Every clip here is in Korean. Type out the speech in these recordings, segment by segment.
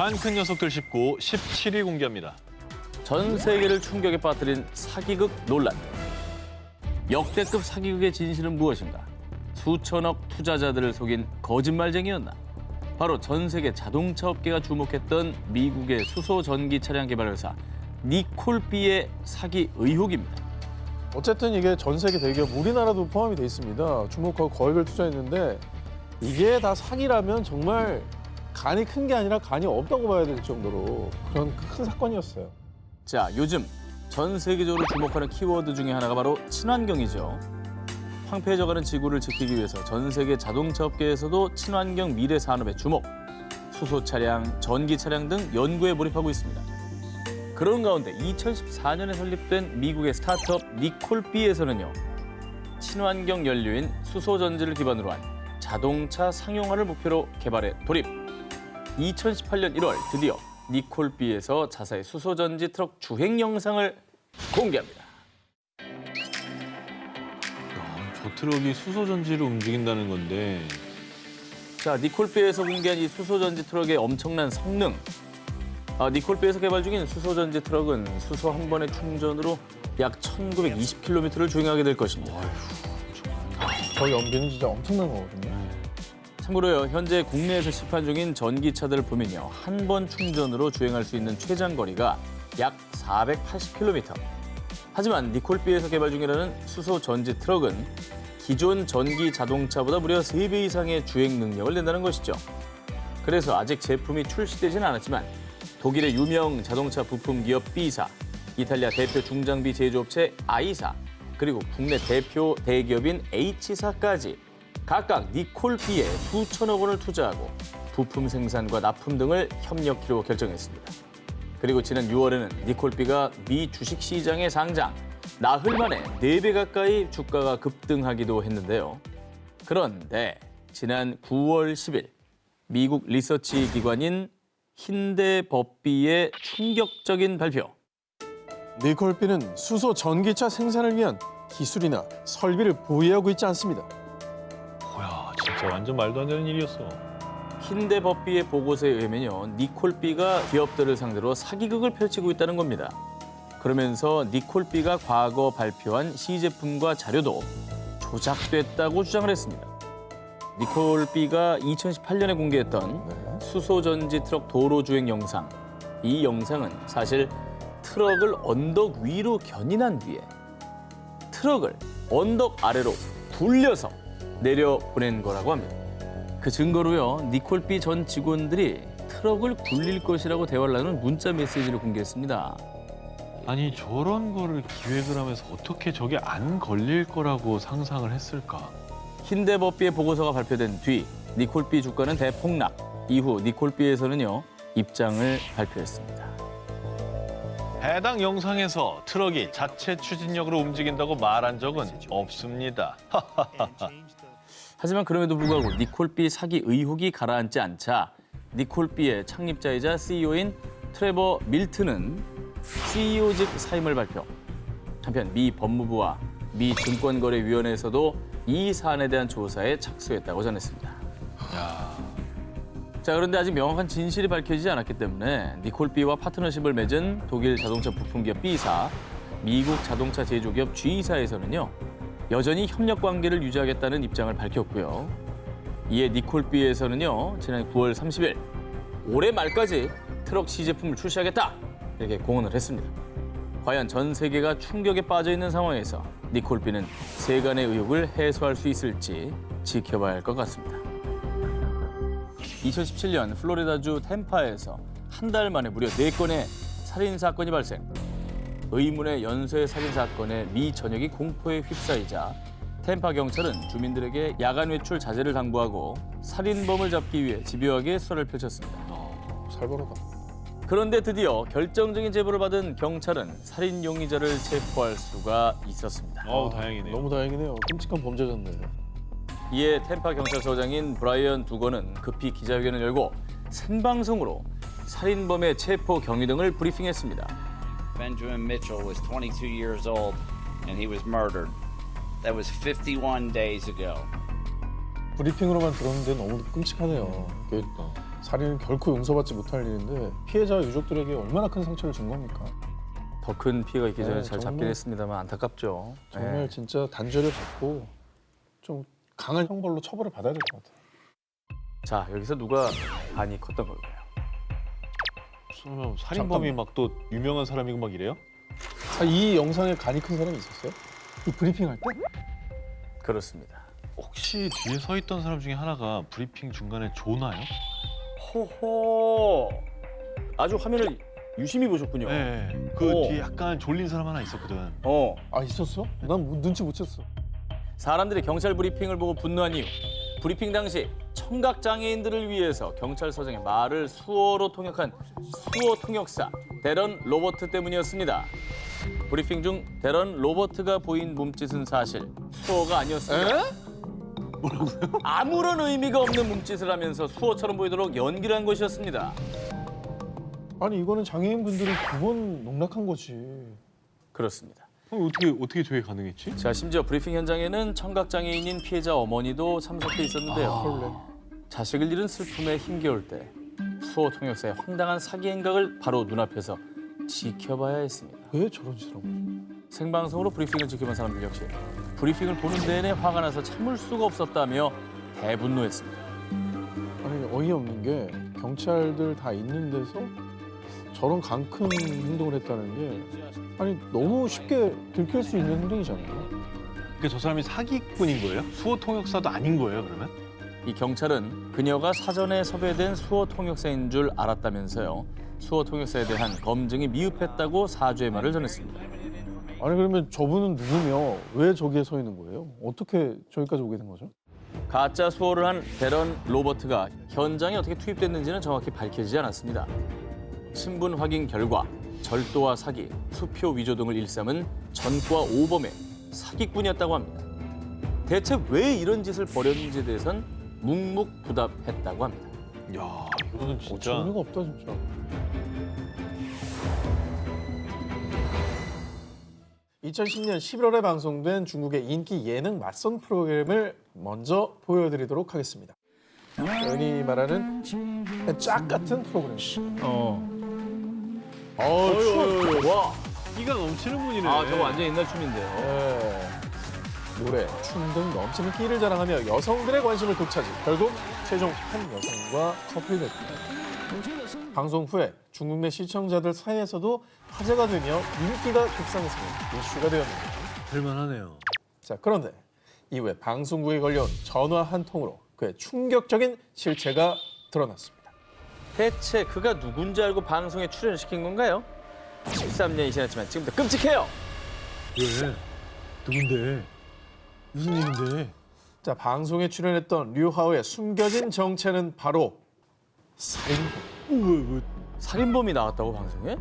간 큰 녀석들 짚고 17위 공개합니다. 전 세계를 충격에 빠뜨린 사기극 논란. 역대급 사기극의 진실은 무엇인가? 수천억 투자자들을 속인 거짓말쟁이였나? 바로 전 세계 자동차 업계가 주목했던 미국의 수소 전기 차량 개발 회사 니콜 B의 사기 의혹입니다. 어쨌든 이게 전 세계 대기업 우리나라도 포함이 돼 있습니다. 주목하고 거액을 투자했는데 이게 다 사기라면 정말 간이 큰 게 아니라 간이 없다고 봐야 될 정도로 그런 큰 사건이었어요. 자, 요즘 전 세계적으로 주목하는 키워드 중에 하나가 바로 친환경이죠. 황폐해져가는 지구를 지키기 위해서 전 세계 자동차 업계에서도 친환경 미래 산업에 주목, 수소 차량, 전기 차량 등 연구에 몰입하고 있습니다. 그런 가운데 2014년에 설립된 미국의 스타트업 니콜 B에서는요, 친환경 연료인 수소 전지를 기반으로 한 자동차 상용화를 목표로 개발에 돌입. 2018년 1월 드디어 니콜 B에서 자사의 수소 전지 트럭 주행 영상을 공개합니다. 저 트럭이 수소 전지를 움직인다는 건데 자, 니콜 B에서 공개한 이 수소 전지 트럭의 엄청난 성능. 니콜 B에서 개발 중인 수소 전지 트럭은 수소 한 번의 충전으로 약 1920km를 주행하게 될 것입니다. 저 연비는 진짜 엄청난 거거든요. 참고로요, 현재 국내에서 시판 중인 전기차들을 보면요, 한 번 충전으로 주행할 수 있는 최장 거리가 약 480km. 하지만 니콜 B에서 개발 중이라는 수소 전지 트럭은 기존 전기 자동차보다 무려 3배 이상의 주행 능력을 낸다는 것이죠. 그래서 아직 제품이 출시되지는 않았지만 독일의 유명 자동차 부품 기업 B사, 이탈리아 대표 중장비 제조업체 I사, 그리고 국내 대표 대기업인 H사까지 각각 니콜 B에 수천억 원을 투자하고 부품 생산과 납품 등을 협력키로 결정했습니다. 그리고 지난 6월에는 니콜 B가 미 주식시장에 상장, 나흘 만에 4배 가까이 주가가 급등하기도 했는데요. 그런데 지난 9월 10일 미국 리서치 기관인 힌데버비의 충격적인 발표. 니콜 B는 수소 전기차 생산을 위한 기술이나 설비를 보유하고 있지 않습니다. 뭐야, 진짜 완전 말도 안 되는 일이었어. 힌데버비의 보고서에 의하면요, 니콜 B가 기업들을 상대로 사기극을 펼치고 있다는 겁니다. 그러면서 니콜 B가 과거 발표한 시제품과 자료도 조작됐다고 주장을 했습니다. 니콜 B가 2018년에 공개했던 수소전지 트럭 도로 주행 영상. 이 영상은 사실 트럭을 언덕 위로 견인한 뒤에 트럭을 언덕 아래로 굴려서 내려보낸 거라고 합니다. 그 증거로요, 니콜 B 전 직원들이 트럭을 굴릴 것이라고 대화를 나눈 문자 메시지를 공개했습니다. 아니 저런 거를 기획을 하면서 어떻게 저게 안 걸릴 거라고 상상을 했을까? 힌데버비의 보고서가 발표된 뒤 니콜 B 주가는 대폭락. 이후 니콜 B에서는요, 입장을 발표했습니다. 해당 영상에서 트럭이 자체 추진력으로 움직인다고 말한 적은 없습니다. 하지만 그럼에도 불구하고 니콜 B 사기 의혹이 가라앉지 않자 니콜 B의 창립자이자 CEO인 트레버 밀튼은 CEO직 사임을 발표. 한편 미 법무부와 미 증권거래위원회에서도 이 사안에 대한 조사에 착수했다고 전했습니다. 자, 그런데 아직 명확한 진실이 밝혀지지 않았기 때문에 니콜 B와 파트너십을 맺은 독일 자동차 부품기업 B사, 미국 자동차 제조기업 G사에서는요, 여전히 협력 관계를 유지하겠다는 입장을 밝혔고요. 이에 니콜 B에서는요, 지난 9월 30일 올해 말까지 트럭 시제품을 출시하겠다, 이렇게 공언을 했습니다. 과연 전 세계가 충격에 빠져 있는 상황에서 니콜 B는 세간의 의혹을 해소할 수 있을지 지켜봐야 할 것 같습니다. 2017년 플로리다주 템파에서 한 달 만에 무려 4건의 살인 사건이 발생. 의문의 연쇄 살인 사건에 미 전역이 공포에 휩싸이자 템파 경찰은 주민들에게 야간 외출 자제를 당부하고 살인범을 잡기 위해 집요하게 수사를 펼쳤습니다. 살벌하다. 그런데 드디어 결정적인 제보를 받은 경찰은 살인 용의자를 체포할 수가 있었습니다. 다행이네요. 너무 다행이네요. 끔찍한 범죄자인데. 이에 템파 경찰서장인 브라이언 두거는 급히 기자회견을 열고 생방송으로 살인범의 체포 경위 등을 브리핑했습니다. Benjamin Mitchell was 22 years old and he was murdered. That was 51 days ago. 브리핑으로만 들었는데 너무 끔찍하네요. 살인은 결코 용서받지 못할 일인데 피해자와 유족들에게 얼마나 큰 상처를 준 겁니까? 더 큰 피해가 있기 전에 네, 잘 잡긴 정말- 했습니다만 안타깝죠. 정말 네. 진짜 단죄를 받고 좀 강한 형벌로 처벌을 받아야 될 것 같아요. 자, 여기서 누가 반이 컸던 걸까요? 설마 살인범이 막 또 유명한 사람이고 막 이래요? 이 영상에 간이 큰 사람이 있었어요? 이 브리핑할 때? 그렇습니다. 혹시 뒤에 서 있던 사람 중에 하나가 브리핑 중간에 조나요? 호호. 아주 화면을 유심히 보셨군요. 네. 그 오. 뒤에 약간 졸린 사람 하나 있었거든. 아 있었어? 난 눈치 못 챘어. 사람들이 경찰 브리핑을 보고 분노한 이유. 브리핑 당시 청각 장애인들을 위해서 경찰서장의 말을 수어로 통역한 수어 통역사 데런 로버트 때문이었습니다. 브리핑 중 데런 로버트가 보인 몸짓은 사실 수어가 아니었습니다. 뭐라고요? 아무런 의미가 없는 몸짓을 하면서 수어처럼 보이도록 연기를 한 것이었습니다. 아니 이거는 장애인분들이 기본 농락한 거지. 그렇습니다. 어떻게 저게 가능했지? 자, 심지어 브리핑 현장에는 청각 장애인인 피해자 어머니도 참석해 있었는데요. 헐레. 자식을 잃은 슬픔에 힘겨울 때 수어 통역사의 황당한 사기 행각을 바로 눈앞에서 지켜봐야 했습니다. 왜 저런 짓을 한 거지? 생방송으로 브리핑을 지켜본 사람들 역시 브리핑을 보는 내내 화가 나서 참을 수가 없었다며 대분노했습니다. 아니 어이없는 게 경찰들 다 있는 데서 저런 강큰 행동을 했다는 게 아니 너무 쉽게 들킬 수 있는 행동이잖아요. 그러니까 저 사람이 사기꾼인 거예요? 수어 통역사도 아닌 거예요, 그러면? 이 경찰은 그녀가 사전에 섭외된 수어 통역사인 줄 알았다면서요. 수어 통역사에 대한 검증이 미흡했다고 사죄의 말을 전했습니다. 아니 그러면 저분은 누구며 왜 저기에 서 있는 거예요? 어떻게 저기까지 오게 된 거죠? 가짜 수어를 한 데런 로버트가 현장에 어떻게 투입됐는지는 정확히 밝혀지지 않았습니다. 신분 확인 결과 절도와 사기, 수표 위조 등을 일삼은 전과 오범의 사기꾼이었다고 합니다. 대체 왜 이런 짓을 벌였는지에 대해선 묵묵부답했다고 합니다. 야, 이거는 진짜. 어처구니가 없다 진짜. (2010년 11월에) 방송된 중국의 인기 예능 맞선 프로그램을 먼저 보여드리도록 하겠습니다. 흔히 말하는 짝 같은 프로그램입니다. 와, 끼가 넘치는 분이네. 아, 저거 완전 옛날 춤인데요. 네. 노래, 춤 등 넘치는 끼를 자랑하며 여성들의 관심을 독차지 결국 최종 한 여성과 커플이 됐습니다. 방송 후에 중국 내 시청자들 사이에서도 화제가 되며 인기가 급상승해 이슈가 되었는데요. 될만하네요. 자, 그런데 이후에 방송국에 걸려온 전화 한 통으로 그의 충격적인 실체가 드러났습니다. 대체 그가 누군지 알고 방송에 출연시킨 건가요? 13년이 지났지만 지금도 끔찍해요. 왜? 누군데? 무슨 일인데? 자, 방송에 출연했던 류하오의 숨겨진 정체는 바로 살인범. 살인범이 나왔다고 방송에?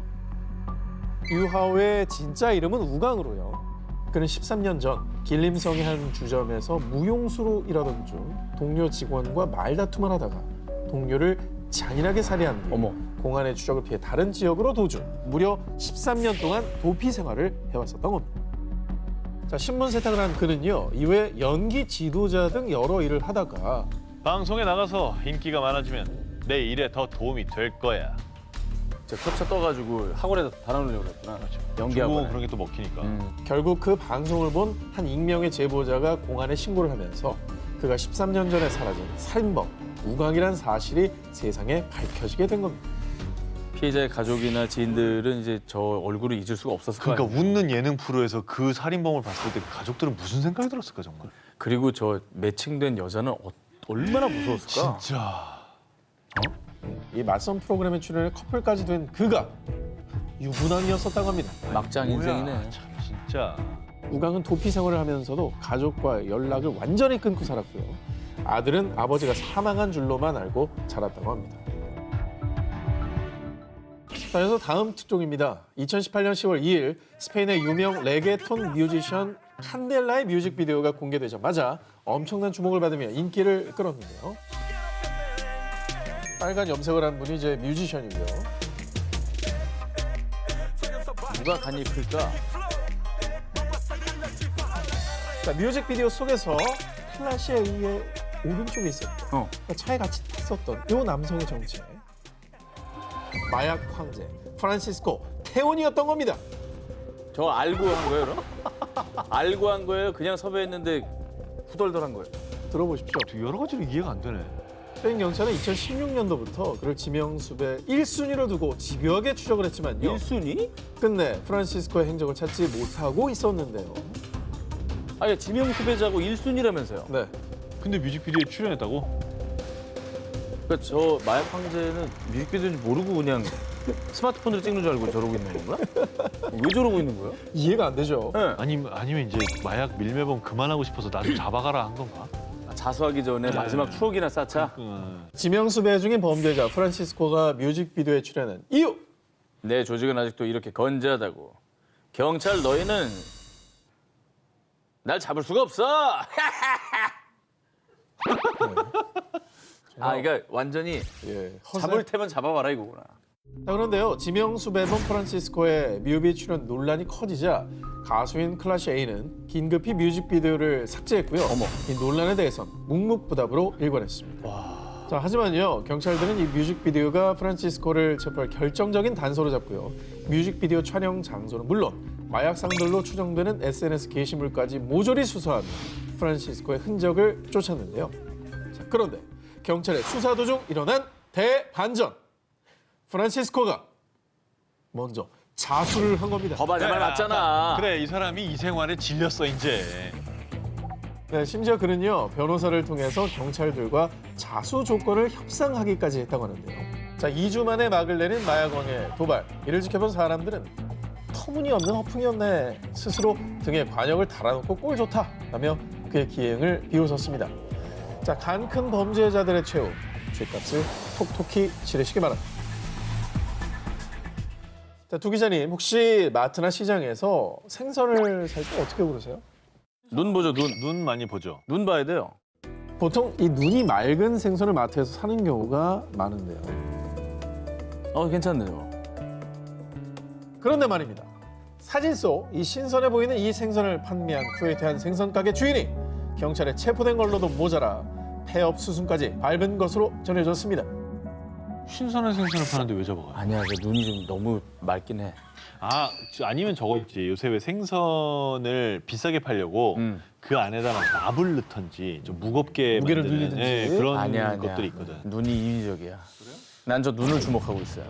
류하오의 진짜 이름은 우강으로요. 그는 13년 전 길림성의 한 주점에서 무용수로 일하던 중 동료 직원과 말다툼을 하다가 동료를 잔인하게 살해한 뒤 어머. 공안의 추적을 피해 다른 지역으로 도주. 무려 13년 동안 도피 생활을 해왔었던 겁니다. 자, 신문 세탁을 한 그는요. 이후에 연기 지도자 등 여러 일을 하다가 방송에 나가서 인기가 많아지면 내 일에 더 도움이 될 거야. 저 캡처 떠가지고 학원에다 달아놓으려고 그랬구나. 연기하고. 주고 그런 게 또 먹히니까. 결국 그 방송을 본 한 익명의 제보자가 공안에 신고를 하면서 그가 13년 전에 사라진 살인범 우강이란 사실이 세상에 밝혀지게 된 겁니다. 피해자의 가족이나 지인들은 이제 저 얼굴을 잊을 수가 없었을 거예요. 그러니까 웃는 예능 프로에서 그 살인범을 봤을 때 그 가족들은 무슨 생각이 들었을까 정말? 그리고 저 매칭된 여자는 얼마나 무서웠을까? 진짜. 이 맞선 프로그램에 출연해 커플까지 된 그가 유부남이었었다고 합니다. 막장 인생이네. 뭐야, 참 진짜. 우강은 도피 생활을 하면서도 가족과 연락을 완전히 끊고 살았고요. 아들은 아버지가 사망한 줄로만 알고 자랐다고 합니다. 자, 그래서 다음 특종입니다. 2018년 10월 2일 스페인의 유명 레게톤 뮤지션 칸델라의 뮤직비디오가 공개되자마자 엄청난 주목을 받으며 인기를 끌었는데요. 빨간 염색을 한 분이 이제 뮤지션이고요. 누가 간이 클까? 자, 뮤직비디오 속에서 클라시에 의해 오른쪽에 있었고 어. 차에 같이 탔어요. 했었던 이 남성의 정체. 마약 황제 프란시스코 태온이었던 겁니다. 저 알고 한 거예요, 그럼? 알고 한 거예요? 그냥 섭외했는데 후덜덜한 거예요? 들어보십시오. 여러 가지로 이해가 안 되네. 스페인 경찰은 2016년도부터 그를 지명수배 1순위로 두고 집요하게 추적을 했지만요. 1순위? 끝내 프란시스코의 행적을 찾지 못하고 있었는데요. 아니, 지명 수배자고 1순위라면서요. 네. 근데 뮤직비디오에 출연했다고? 그러니까 저 마약 황제는 뮤직비디오인지 모르고 그냥 스마트폰으로 찍는 줄 알고 저러고 있는 건가? 왜 저러고 있는 거예요? 이해가 안 되죠. 네. 아니면 이제 마약 밀매범 그만하고 싶어서 나 좀 잡아가라 한 건가? 자수하기 전에 네. 마지막 추억이나 쌓자. 지명수배 중인 범죄자 프란시스코가 뮤직비디오에 출연한 이유. 내 조직은 아직도 이렇게 건재하다고. 경찰 너희는 날 잡을 수가 없어. 아, 그러니까 완전히 예, 잡을 테면 잡아봐라 이거구나. 자, 그런데요. 지명수배범 프란시스코의 뮤비 출연 논란이 커지자 가수인 클래시 A는 긴급히 뮤직비디오를 삭제했고요. 이 논란에 대해선 묵묵부답으로 일관했습니다. 자, 하지만요. 경찰들은 이 뮤직비디오가 프란시스코를 체포할 결정적인 단서로 잡고요. 뮤직비디오 촬영 장소는 물론 마약 상들로 추정되는 SNS 게시물까지 모조리 수사하며 프란시스코의 흔적을 쫓았는데요. 자, 그런데 경찰의 수사 도중 일어난 대반전. 프란시스코가 먼저 자수를 한 겁니다. 거봐, 내 말 맞잖아. 그래, 이 사람이 이 생활에 질렸어 이제. 네, 심지어 그는요 변호사를 통해서 경찰들과 자수 조건을 협상하기까지 했다고 하는데요. 자, 2주 만에 막을 내린 마약왕의 도발. 이를 지켜본 사람들은 터무니없는 허풍이었네. 스스로 등에 관역을 달아놓고 꼴 좋다 라며 그의 기행을 비웃었습니다. 자, 간 큰 범죄자들의 최후. 죄값을 톡톡히 치르시기 바랍니다. 자, 두 기자님, 혹시 마트나 시장에서 생선을 살 때 어떻게 고르세요? 눈 보죠, 눈. 눈 많이 보죠. 눈 봐야 돼요. 보통 이 눈이 맑은 생선을 마트에서 사는 경우가 많은데요. 괜찮네요. 그런데 말입니다. 사진 속 이 신선해 보이는 이 생선을 판매한 쿠웨이트 한 생선 가게 주인이 경찰에 체포된 걸로도 모자라 폐업 수순까지 밟은 것으로 전해졌습니다. 신선한 생선을 파는데 왜 잡아가? 아니야, 그 눈이 좀 너무 맑긴 해. 아니면 저거 있지. 요새 왜 생선을 비싸게 팔려고 그 안에다 막 납을 넣던지 좀 무겁게 무게를 만드는, 늘리든지. 그런 아니야. 것들이 있거든. 눈이 인위적이야. 난 저 눈을 주목하고 있어요.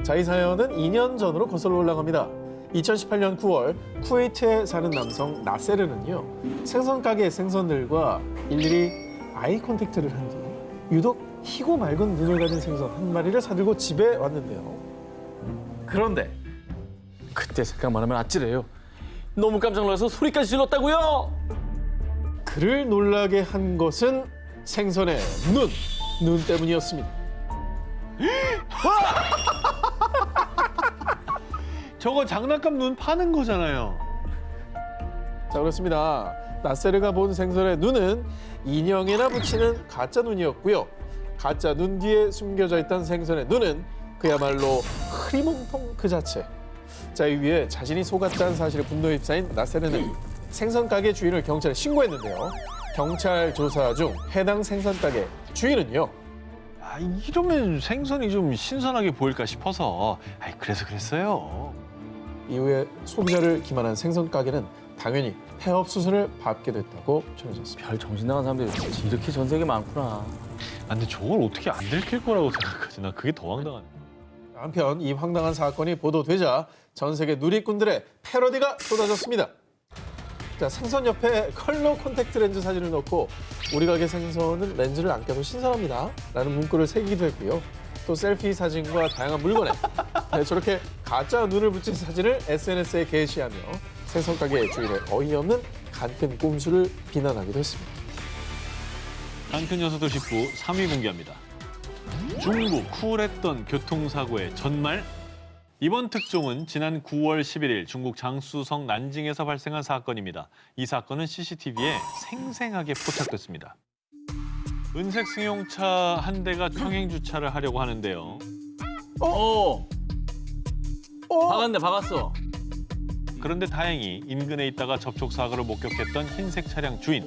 자, 이 사연은 2년 전으로 거슬러 올라갑니다. 2018년 9월 쿠웨이트에 사는 남성 나세르는요. 생선 가게의 생선들과 일일이 아이 컨택트를 한 뒤 유독 희고 맑은 눈을 가진 생선 한 마리를 사들고 집에 왔는데요. 그런데 그때 생각만 하면 아찔해요. 너무 깜짝 놀라서 소리까지 질렀다고요. 그를 놀라게 한 것은 생선의 눈 때문이었습니다. 저거 장난감 눈 파는 거잖아요. 자, 그렇습니다. 나세르가 본 생선의 눈은 인형에나 붙이는 가짜 눈이었고요. 가짜 눈 뒤에 숨겨져 있던 생선의 눈은 그야말로 흐리멍텅 그 자체. 자, 이 위에 자신이 속았다는 사실에 분노에 휩싸인 나세르는 생선 가게 주인을 경찰에 신고했는데요. 경찰 조사 중 해당 생선 가게 주인은요. 이러면 생선이 좀 신선하게 보일까 싶어서 그래서 그랬어요. 이후에 소비자를 기만한 생선 가게는 당연히 폐업 수순을 밟게 됐다고 전해졌습니다. 별 정신 나간 사람들이 이렇게 전 세계 많구나. 근데 저걸 어떻게 안 들킬 거라고 생각하지? 나 그게 더 황당하네. 한편 이 황당한 사건이 보도되자 전 세계 누리꾼들의 패러디가 쏟아졌습니다. 자, 생선 옆에 컬러 콘택트 렌즈 사진을 넣고 우리 가게 생선은 렌즈를 안 껴도 신선합니다 라는 문구를 새기기도 했고요. 또 셀피 사진과 다양한 물건에 저렇게 가짜 눈을 붙인 사진을 SNS에 게시하며 생선 가게 주인의 어이없는 간큰 꼼수를 비난하기도 했습니다. 한큰 녀석들 10부 3위 공개합니다. 중국 쿨했던 교통사고의 전말. 이번 특종은 지난 9월 11일 중국 장쑤성 난징에서 발생한 사건입니다. 이 사건은 CCTV에 생생하게 포착됐습니다. 은색 승용차 한 대가 평행 주차를 하려고 하는데요. 박았어. 그런데 다행히 인근에 있다가 접촉 사고를 목격했던 흰색 차량 주인.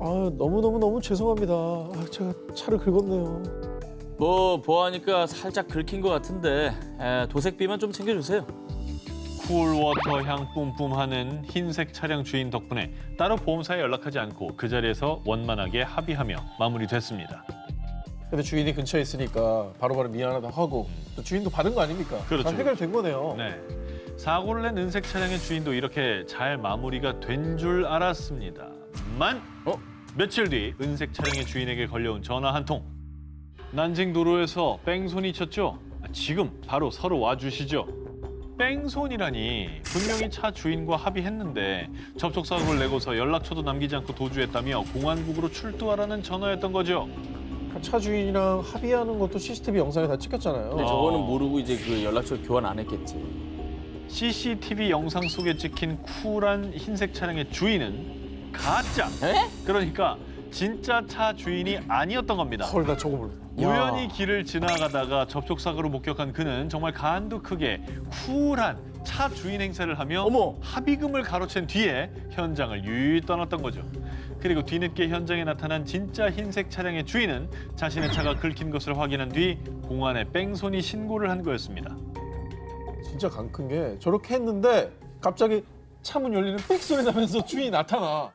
아, 너무 죄송합니다. 아, 제가 차를 긁었네요. 뭐 보아하니까 살짝 긁힌 것 같은데 도색비만 좀 챙겨주세요. 쿨워터 향 뿜뿜하는 흰색 차량 주인 덕분에 따로 보험사에 연락하지 않고 그 자리에서 원만하게 합의하며 마무리됐습니다. 근데 주인이 근처에 있으니까 바로바로 미안하다고 하고 또 주인도 받은 거 아닙니까? 그렇죠. 잘 해결된 거네요. 네. 사고를 낸 은색 차량의 주인도 이렇게 잘 마무리가 된 줄 알았습니다만 며칠 뒤 은색 차량의 주인에게 걸려온 전화 한 통. 난징 도로에서 뺑소니 쳤죠? 지금 바로 서로 와주시죠. 뺑소니라니 분명히 차 주인과 합의했는데 접촉사고를 내고서 연락처도 남기지 않고 도주했다며 공안국으로 출두하라는 전화였던 거죠. 차 주인이랑 합의하는 것도 CCTV 영상에 다 찍혔잖아요. 근데 저거는 모르고 이제 그 연락처 교환 안 했겠지. CCTV 영상 속에 찍힌 쿨한 흰색 차량의 주인은 가짜. 에? 그러니까 진짜 차 주인이 아니었던 겁니다. 헐, 나 저거 몰라. 우연히 길을 지나가다가 접촉사고를 목격한 그는 정말 간도 크게 쿨한 차 주인 행세를 하며 어머! 합의금을 가로챈 뒤에 현장을 유유히 떠났던 거죠. 그리고 뒤늦게 현장에 나타난 진짜 흰색 차량의 주인은 자신의 차가 긁힌 것을 확인한 뒤 공안에 뺑소니 신고를 한 거였습니다. 진짜 강 큰 게 저렇게 했는데 갑자기 차 문 열리는 삑 소리 나면서 주인이 나타나.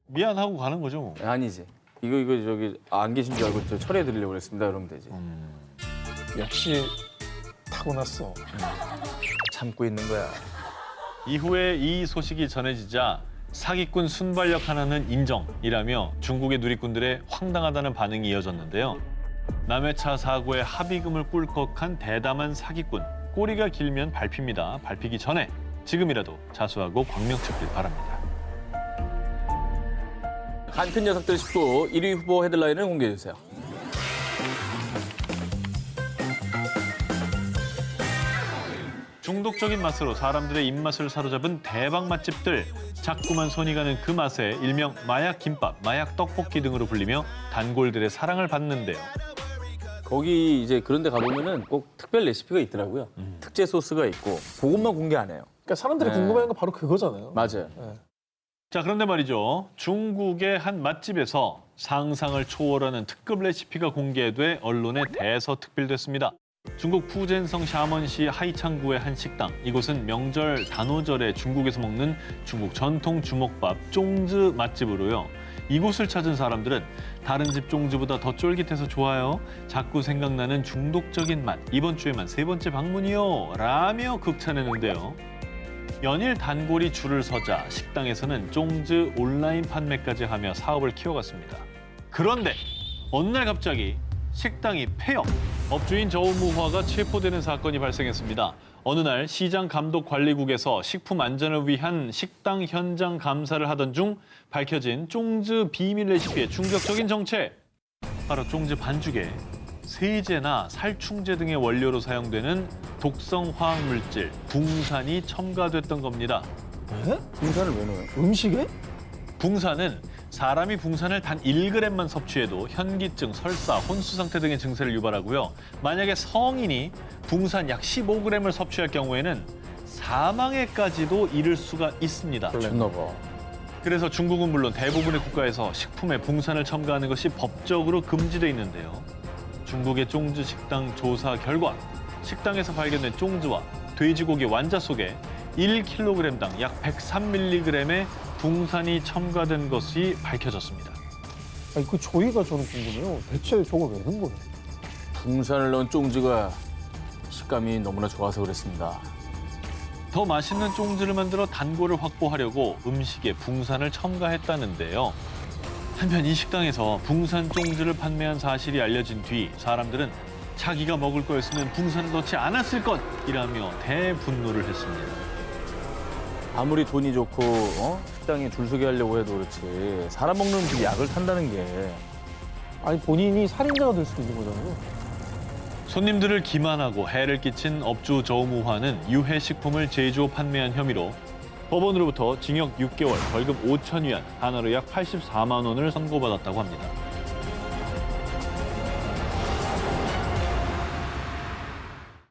미안하고 가는 거죠. 뭐. 아니지. 이거 저기 안 계신 줄 알고 저 처리해 드리려고 그랬습니다. 그러면 되지. 역시 타고났어. 참고 있는 거야. 이후에 이 소식이 전해지자 사기꾼 순발력 하나는 인정이라며 중국의 누리꾼들의 황당하다는 반응이 이어졌는데요. 남의 차 사고에 합의금을 꿀꺽한 대담한 사기꾼. 꼬리가 길면 밟힙니다. 밟히기 전에 지금이라도 자수하고 광명 찾길 바랍니다. 한큰 녀석들 19 1위 후보 헤드라인을 공개해 주세요. 중독적인 맛으로 사람들의 입맛을 사로잡은 대박 맛집들. 자꾸만 손이 가는 그 맛에 일명 마약 김밥, 마약 떡볶이 등으로 불리며 단골들의 사랑을 받는데요. 거기 이제 그런 데 가보면은 꼭 특별 레시피가 있더라고요. 특제 소스가 있고 그것만 공개 안 해요. 그러니까 사람들이 네. 궁금해하는 거 바로 그거잖아요. 맞아요. 자, 그런데 말이죠. 중국의 한 맛집에서 상상을 초월하는 특급 레시피가 공개돼 언론에 대서특필됐습니다. 중국 푸젠성 샤먼시 하이창구의 한 식당. 이곳은 명절 단오절에 중국에서 먹는 중국 전통 주먹밥 쫑즈 맛집으로요. 이곳을 찾은 사람들은 다른 집 쫑즈보다 더 쫄깃해서 좋아요. 자꾸 생각나는 중독적인 맛. 이번 주에만 3번째 방문이요. 라며 극찬했는데요. 연일 단골이 줄을 서자 식당에서는 쫑즈 온라인 판매까지 하며 사업을 키워갔습니다. 그런데 어느 날 갑자기 식당이 폐업. 업주인 저우무화가 체포되는 사건이 발생했습니다. 어느 날 시장감독관리국에서 식품 안전을 위한 식당 현장 감사를 하던 중 밝혀진 쫑즈 비밀 레시피의 충격적인 정체. 바로 쫑즈 반죽에 세제나 살충제 등의 원료로 사용되는 독성 화학물질 붕산이 첨가됐던 겁니다. 네? 붕산을 왜 넣어요? 음식에? 붕산은 사람이 붕산을 단 1g만 섭취해도 현기증, 설사, 혼수 상태 등의 증세를 유발하고요. 만약에 성인이 붕산 약 15g을 섭취할 경우에는 사망에까지도 이를 수가 있습니다. 미쳤나 봐. 그래서 중국은 물론 대부분의 국가에서 식품에 붕산을 첨가하는 것이 법적으로 금지돼 있는데요. 중국의 쫑즈 식당 조사 결과 식당에서 발견된 쫑즈와 돼지고기 완자 속에 1kg당 약 103mg의 붕산이 첨가된 것이 밝혀졌습니다. 아니, 그 저희가 저는 궁금해요. 대체 저걸 왜 넣은 거예요? 붕산을 넣은 쫑즈가 식감이 너무나 좋아서 그랬습니다. 더 맛있는 쫑즈를 만들어 단골을 확보하려고 음식에 붕산을 첨가했다는데요. 한편 이 식당에서 붕산 쫑즈를 판매한 사실이 알려진 뒤 사람들은 자기가 먹을 거였으면 붕산을 넣지 않았을 것이라며 대분노를 했습니다. 아무리 돈이 좋고 식당에 줄 서게 하려고 해도 그렇지 사람 먹는 음식 약을 탄다는 게 아니, 본인이 살인자가 될 수도 있는 거잖아요. 손님들을 기만하고 해를 끼친 업주 저우무화는 유해 식품을 제조 판매한 혐의로 법원으로부터 징역 6개월, 벌금 5,000위안, 단화로 약 84만 원을 선고받았다고 합니다.